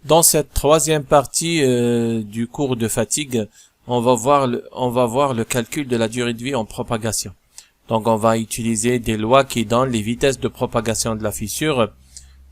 Dans cette troisième partie du cours de fatigue, on va voir le calcul de la durée de vie en propagation. Donc on va utiliser des lois qui donnent les vitesses de propagation de la fissure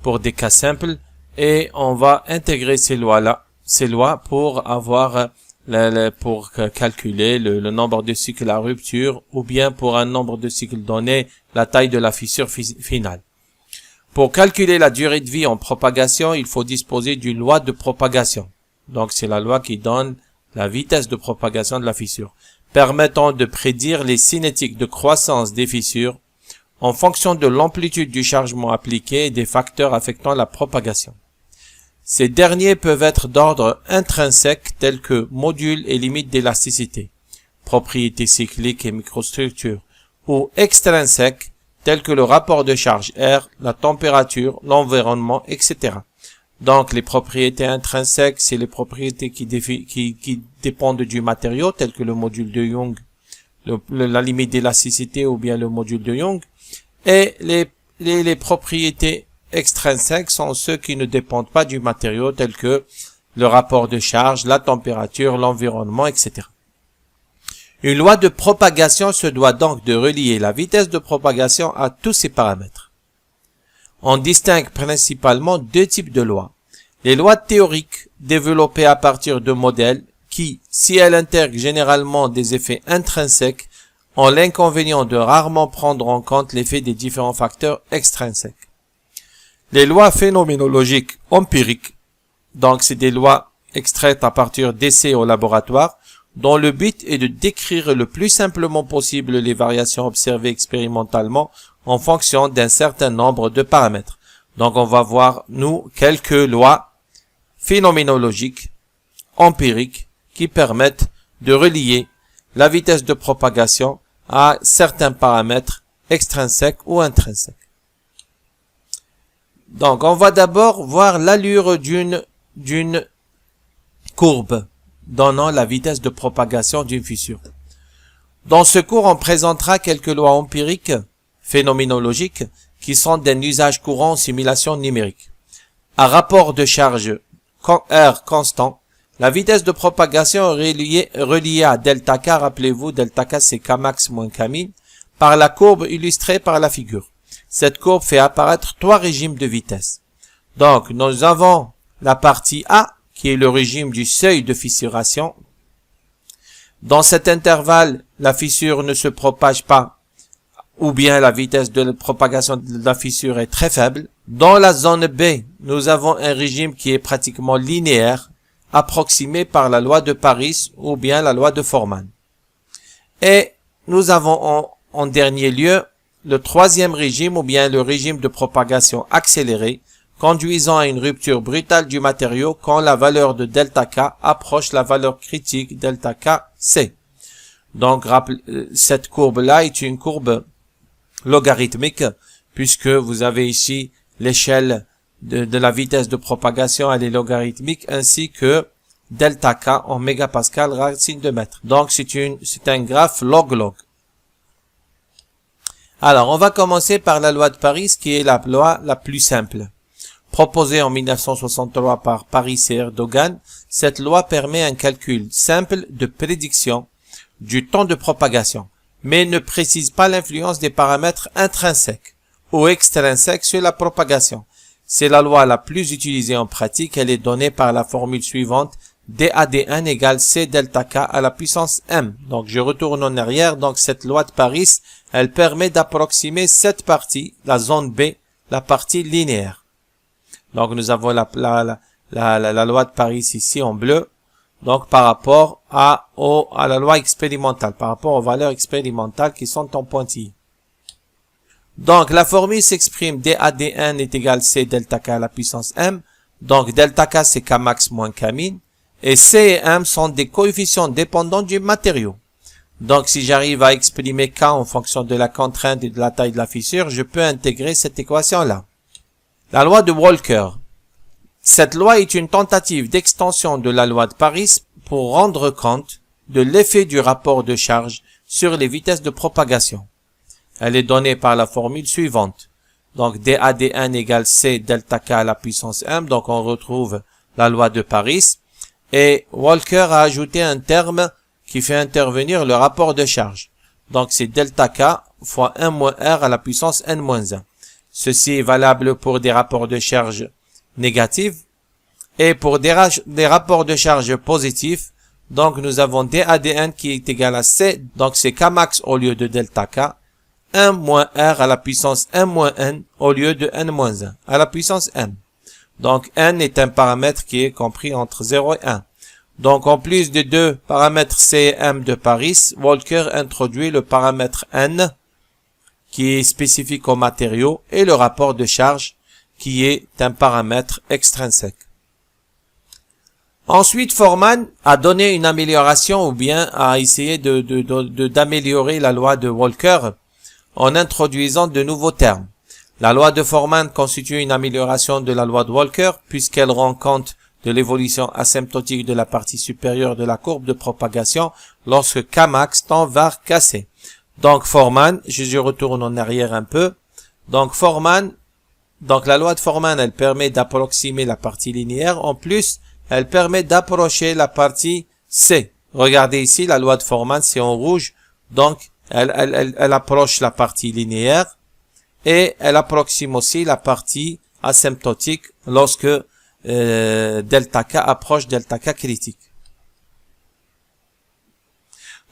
pour des cas simples et on va intégrer ces lois pour avoir pour calculer le nombre de cycles à rupture ou bien pour un nombre de cycles donné, la taille de la fissure finale. Pour calculer la durée de vie en propagation, il faut disposer d'une loi de propagation. Donc c'est la loi qui donne la vitesse de propagation de la fissure, permettant de prédire les cinétiques de croissance des fissures en fonction de l'amplitude du chargement appliqué et des facteurs affectant la propagation. Ces derniers peuvent être d'ordre intrinsèque tels que modules et limites d'élasticité, propriétés cycliques et microstructures, ou extrinsèques tels que le rapport de charge R, la température, l'environnement, etc. Donc les propriétés intrinsèques, c'est les propriétés qui dépendent du matériau, tels que le module de Young, la limite d'élasticité ou bien le module de Young, et les propriétés extrinsèques sont ceux qui ne dépendent pas du matériau, tels que le rapport de charge, la température, l'environnement, etc. Une loi de propagation se doit donc de relier la vitesse de propagation à tous ces paramètres. On distingue principalement deux types de lois. Les lois théoriques, développées à partir de modèles, qui, si elles intègrent généralement des effets intrinsèques, ont l'inconvénient de rarement prendre en compte l'effet des différents facteurs extrinsèques. Les lois phénoménologiques empiriques, donc c'est des lois extraites à partir d'essais au laboratoire, dont le but est de décrire le plus simplement possible les variations observées expérimentalement en fonction d'un certain nombre de paramètres. Donc on va voir, nous, quelques lois phénoménologiques, empiriques, qui permettent de relier la vitesse de propagation à certains paramètres extrinsèques ou intrinsèques. Donc, on va d'abord voir l'allure d'une courbe donnant la vitesse de propagation d'une fissure. Dans ce cours, on présentera quelques lois empiriques, phénoménologiques, qui sont d'un usage courant en simulation numérique. À rapport de charge R constant, la vitesse de propagation est reliée à delta K, rappelez-vous, delta K c'est Kmax moins Kmin, par la courbe illustrée par la figure. Cette courbe fait apparaître trois régimes de vitesse. Donc, nous avons la partie A, qui est le régime du seuil de fissuration. Dans cet intervalle, la fissure ne se propage pas, ou bien la vitesse de propagation de la fissure est très faible. Dans la zone B, nous avons un régime qui est pratiquement linéaire, approximé par la loi de Paris ou bien la loi de Forman. Et nous avons en dernier lieu le troisième régime ou bien le régime de propagation accélérée, conduisant à une rupture brutale du matériau quand la valeur de delta K approche la valeur critique delta K C. Donc, cette courbe-là est une courbe logarithmique, puisque vous avez ici l'échelle de la vitesse de propagation, elle est logarithmique, ainsi que delta K en mégapascal racine de mètre. Donc, c'est un graphe log-log. Alors, on va commencer par la loi de Paris, qui est la loi la plus simple. Proposée en 1963 par Paris et Erdogan, cette loi permet un calcul simple de prédiction du temps de propagation, mais ne précise pas l'influence des paramètres intrinsèques ou extrinsèques sur la propagation. C'est la loi la plus utilisée en pratique, elle est donnée par la formule suivante, DAD1 égale C delta K à la puissance M. Donc je retourne en arrière, donc cette loi de Paris, elle permet d'approximer cette partie, la zone B, la partie linéaire. Donc nous avons la loi de Paris ici en bleu, donc par rapport à la loi expérimentale, par rapport aux valeurs expérimentales qui sont en pointillé. Donc la formule s'exprime DAD1 est égal C delta K à la puissance M, donc delta K c'est Kmax moins Kmin, et C et M sont des coefficients dépendants du matériau. Donc si j'arrive à exprimer K en fonction de la contrainte et de la taille de la fissure, je peux intégrer cette équation-là. La loi de Walker. Cette loi est une tentative d'extension de la loi de Paris pour rendre compte de l'effet du rapport de charge sur les vitesses de propagation. Elle est donnée par la formule suivante. Donc DAD1 égale C delta K à la puissance M. Donc on retrouve la loi de Paris. Et Walker a ajouté un terme qui fait intervenir le rapport de charge. Donc c'est delta K fois 1 moins R à la puissance n-1. Ceci est valable pour des rapports de charge négatifs et pour des rapports de charge positifs. Donc nous avons dAdn qui est égal à C, donc c'est Kmax au lieu de delta K, 1 moins R à la puissance m moins n au lieu de n-1 à la puissance m. Donc n est un paramètre qui est compris entre 0 et 1. Donc en plus des deux paramètres C et M de Paris, Walker introduit le paramètre n qui est spécifique au matériau et le rapport de charge qui est un paramètre extrinsèque. Ensuite, Foreman a donné une amélioration ou bien a essayé d'améliorer la loi de Walker en introduisant de nouveaux termes. La loi de Foreman constitue une amélioration de la loi de Walker puisqu'elle rend compte de l'évolution asymptotique de la partie supérieure de la courbe de propagation lorsque Kmax tend vers Kc. Donc Foreman, je retourne en arrière un peu. Donc la loi de Foreman, elle permet d'approximer la partie linéaire. En plus, elle permet d'approcher la partie C. Regardez ici, la loi de Foreman, c'est en rouge. Donc, elle approche la partie linéaire et elle approxime aussi la partie asymptotique lorsque delta K approche delta K critique.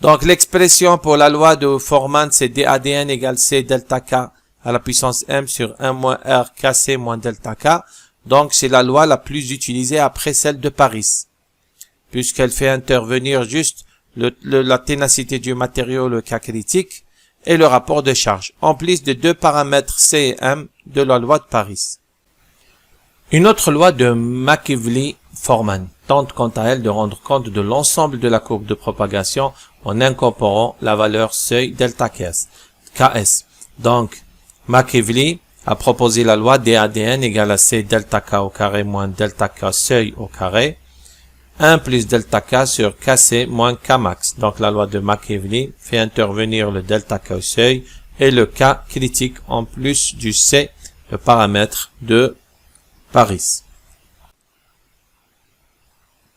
Donc l'expression pour la loi de Foreman, c'est dAdn égale C delta K à la puissance m sur 1 moins R Kc moins delta K. Donc c'est la loi la plus utilisée après celle de Paris, puisqu'elle fait intervenir juste la ténacité du matériau, le K critique, et le rapport de charge, en plus de deux paramètres C et M de la loi de Paris. Une autre loi de Machiavelli-Foreman tente quant à elle de rendre compte de l'ensemble de la courbe de propagation en incorporant la valeur seuil delta Ks. Donc, Machiavelli a proposé la loi dAdn égale à C delta K au carré moins delta K seuil au carré, 1 plus delta K sur Kc moins Kmax. Donc la loi de Machiavelli fait intervenir le delta K au seuil et le K critique en plus du C, le paramètre de Paris.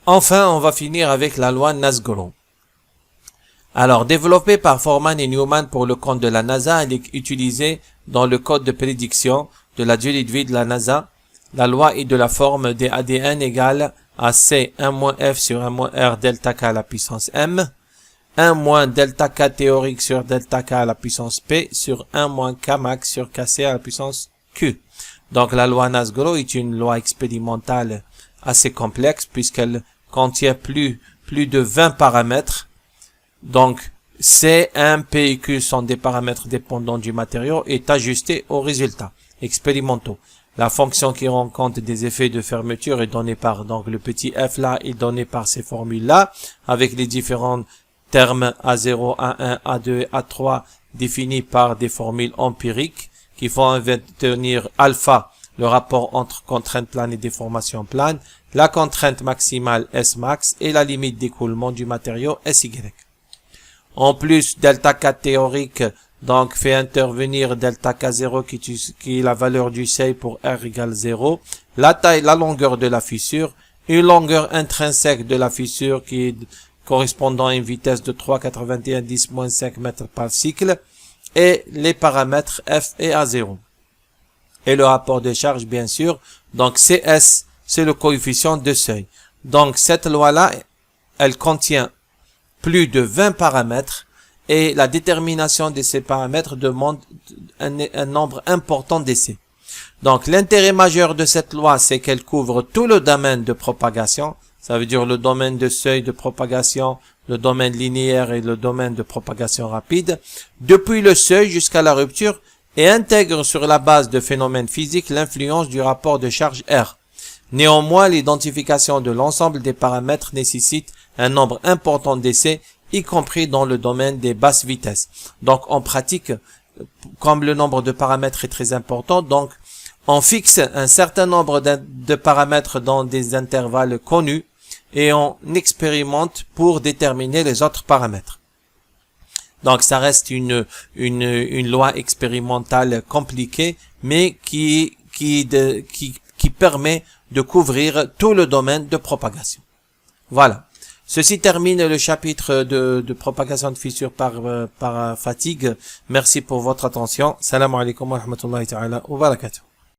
Enfin, on va finir avec la loi Nasgro. Alors, développée par Foreman et Newman pour le compte de la NASA, elle est utilisée dans le code de prédiction de la durée de vie de la NASA. La loi est de la forme dAdn égale à C 1 moins F sur 1 moins R delta K à la puissance M, 1 moins delta K théorique sur delta K à la puissance P sur 1 moins Kmax sur Kc à la puissance Q. Donc la loi Nasgro est une loi expérimentale assez complexe puisqu'elle contient plus de 20 paramètres. Donc C, M, P et Q sont des paramètres dépendants du matériau et ajustés aux résultats expérimentaux. La fonction qui rend compte des effets de fermeture est donnée par, donc le petit f là est donné par ces formules là, avec les différents termes A0, A1, A2 et A3 définis par des formules empiriques qui font intervenir alpha, le rapport entre contrainte plane et déformation plane, la contrainte maximale S max et la limite d'écoulement du matériau SY. En plus, delta K théorique donc fait intervenir delta K0 qui est la valeur du seuil pour R égale 0, la taille, la longueur de la fissure, une longueur intrinsèque de la fissure qui est correspondant à une vitesse de 3,91 mètres par cycle, et les paramètres F et A0. Et le rapport de charge, bien sûr. Donc CS, c'est le coefficient de seuil. Donc cette loi-là, elle contient plus de 20 paramètres et la détermination de ces paramètres demande un nombre important d'essais. Donc l'intérêt majeur de cette loi, c'est qu'elle couvre tout le domaine de propagation. Ça veut dire le domaine de seuil de propagation, le domaine linéaire et le domaine de propagation rapide, depuis le seuil jusqu'à la rupture, et intègre sur la base de phénomènes physiques l'influence du rapport de charge R. Néanmoins, l'identification de l'ensemble des paramètres nécessite un nombre important d'essais, y compris dans le domaine des basses vitesses. Donc en pratique, comme le nombre de paramètres est très important, donc on fixe un certain nombre de paramètres dans des intervalles connus et on expérimente pour déterminer les autres paramètres. Donc ça reste une loi expérimentale compliquée, mais qui permet de couvrir tout le domaine de propagation. Voilà. Ceci termine le chapitre de propagation de fissures par fatigue. Merci pour votre attention. Salam alaikum wa rahmatullahi ta'ala wa barakatuh.